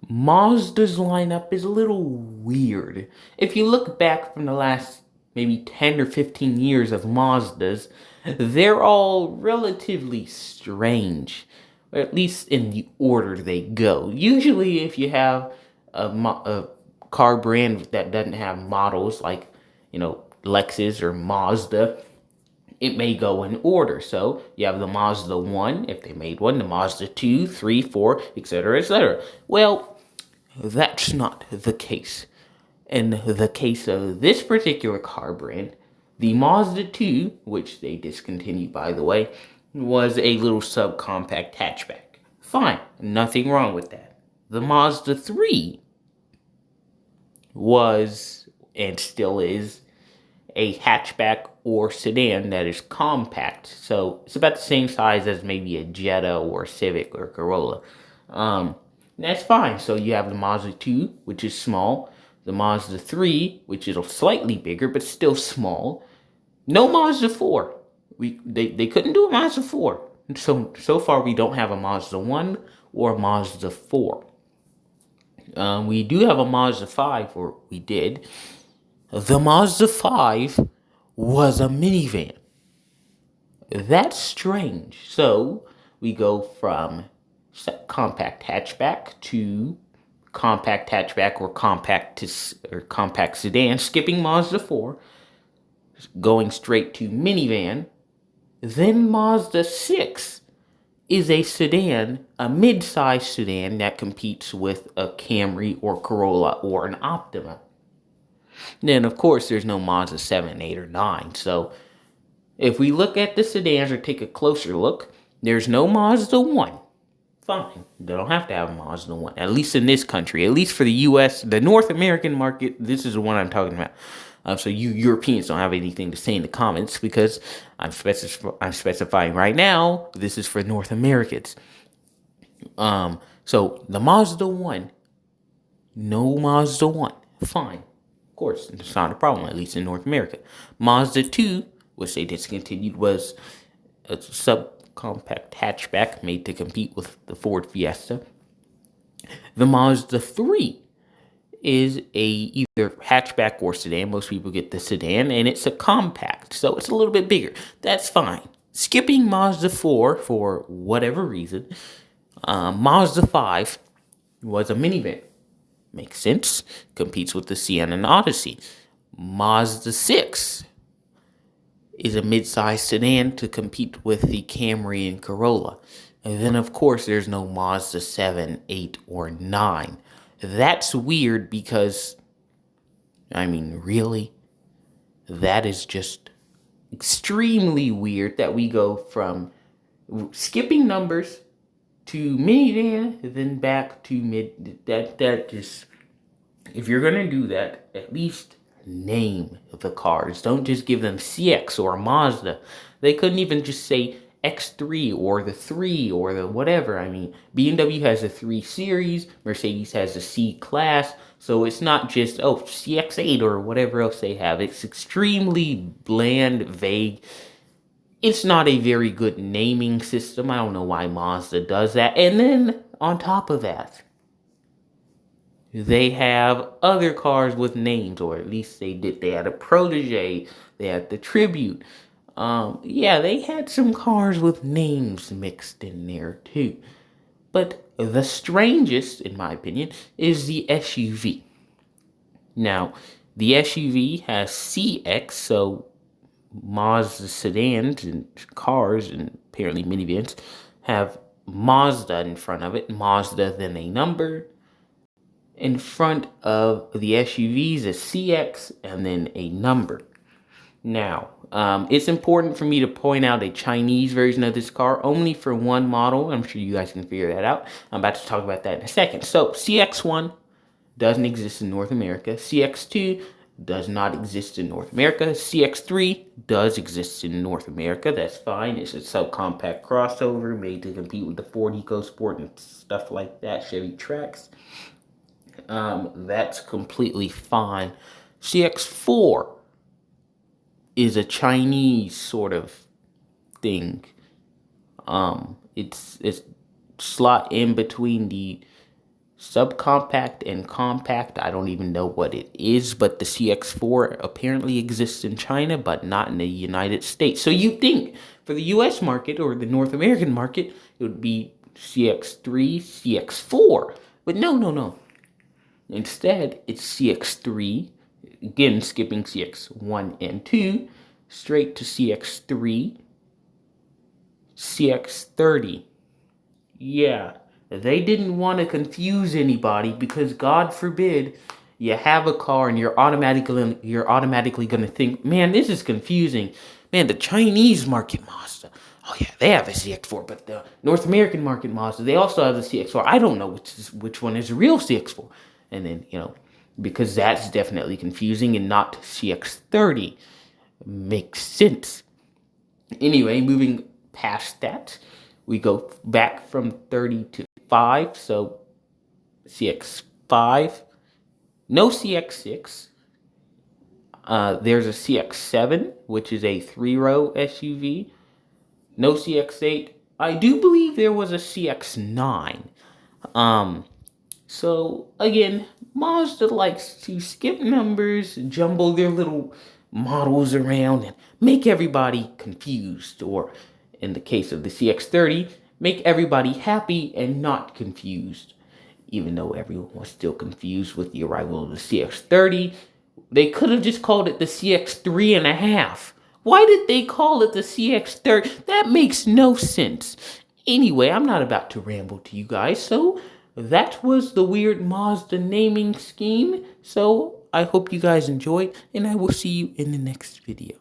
Mazda's lineup is a little weird. If you look back from the last maybe 10 or 15 years of Mazdas, they're all relatively strange, or at least in the order they go. Usually, if you have a car brand that doesn't have models like, Lexus or Mazda, it may go in order. So you have the Mazda 1, if they made one, the Mazda 2, 3, 4, etc., etc. Well, that's not the case. In the case of this particular car brand, the Mazda 2, which they discontinued by the way, was a little subcompact hatchback. Fine, nothing wrong with that. The Mazda 3 was, and still is, a hatchback or sedan that is compact. So it's about the same size as maybe a Jetta or Civic or Corolla. Um, that's fine. So you have the Mazda 2, which is small, the Mazda 3, which is slightly bigger but still small. No Mazda 4. They couldn't do a Mazda 4. So far we don't have a Mazda 1 or a Mazda 4. We do have a Mazda 5, or we did. The Mazda 5 was a minivan. That's strange. So we go from compact hatchback to compact hatchback or compact sedan, skipping Mazda 4, going straight to minivan. Then Mazda 6 is a sedan, a mid-size sedan that competes with a Camry or Corolla or an Optima. Then, of course, there's no Mazda 7, 8, or 9. So, if we look at the sedans or take a closer look, there's no Mazda 1. Fine. They don't have to have a Mazda 1. At least in this country. At least for the U.S., the North American market, this is the one I'm talking about. So you Europeans don't have anything to say in the comments because I'm specifying right now, this is for North Americans. So the Mazda 1, no Mazda 1. Fine. Of course, it's not a problem, at least in North America. Mazda 2, which they discontinued, was a subcompact hatchback made to compete with the Ford Fiesta. The Mazda 3 is either hatchback or sedan. Most people get the sedan, and it's a compact, so it's a little bit bigger. That's fine. Skipping Mazda 4 for whatever reason, Mazda 5 was a minivan. Makes sense. Competes with the Sienna and Odyssey. Mazda 6 is a mid-sized sedan to compete with the Camry and Corolla. And then, of course, there's no Mazda 7, 8, or 9. That's weird because, really? That is just extremely weird that we go from skipping numbers to minivan, then back to mid. That just, if you're gonna do that, at least name the cars. Don't just give them CX or Mazda. They couldn't even just say X3 or the 3 or the whatever. BMW has the 3 Series, Mercedes has the C Class, so it's not just, CX8 or whatever else they have. It's extremely bland, vague. It's not a very good naming system. I don't know why Mazda does that. And then, on top of that, they have other cars with names, or at least they did. They had a Protege, they had the Tribute. They had some cars with names mixed in there too. But the strangest, in my opinion, is the SUV. Now, the SUV has CX, so Mazda sedans and cars and apparently minivans have Mazda in front of it. Mazda, then a number. In front of the SUVs is CX and then a number. Now, it's important for me to point out a Chinese version of this car, only for one model. I'm sure you guys can figure that out. I'm about to talk about that in a second. So, CX1 doesn't exist in North America. CX2 does not exist in North America. CX3 does exist in North America. That's fine. It's a subcompact crossover made to compete with the Ford EcoSport and stuff like that, Chevy Trax. That's completely fine. CX4 is a Chinese sort of thing. It's slot in between the subcompact and compact. I don't even know what it is, but the CX4 apparently exists in China, but not in the United States. So you think for the US market or the North American market, it would be CX3, CX4. But no. Instead, it's CX3, again, skipping CX1 and 2, straight to CX3, CX30. Yeah, they didn't want to confuse anybody because God forbid you have a car and you're automatically going to think, man, this is confusing. Man, the Chinese market Mazda. Oh yeah, they have a CX4, but the North American market Mazda, they also have a CX4. I don't know which one is a real CX4. And then, because that's definitely confusing and not CX30. Makes sense. Anyway, moving past that, we go back from 30 to 5. So CX5, no CX6. There's a CX7, which is a 3-row SUV. No CX8. I do believe there was a CX9. So again, Mazda likes to skip numbers, jumble their little models around, and make everybody confused. Or in the case of the CX30, make everybody happy and not confused. Even though everyone was still confused with the arrival of the CX30, they could have just called it the CX3.5. Why did they call it the CX30? That makes no sense. Anyway, I'm not about to ramble to you guys, so that was the weird Mazda naming scheme. So I hope you guys enjoyed, and I will see you in the next video.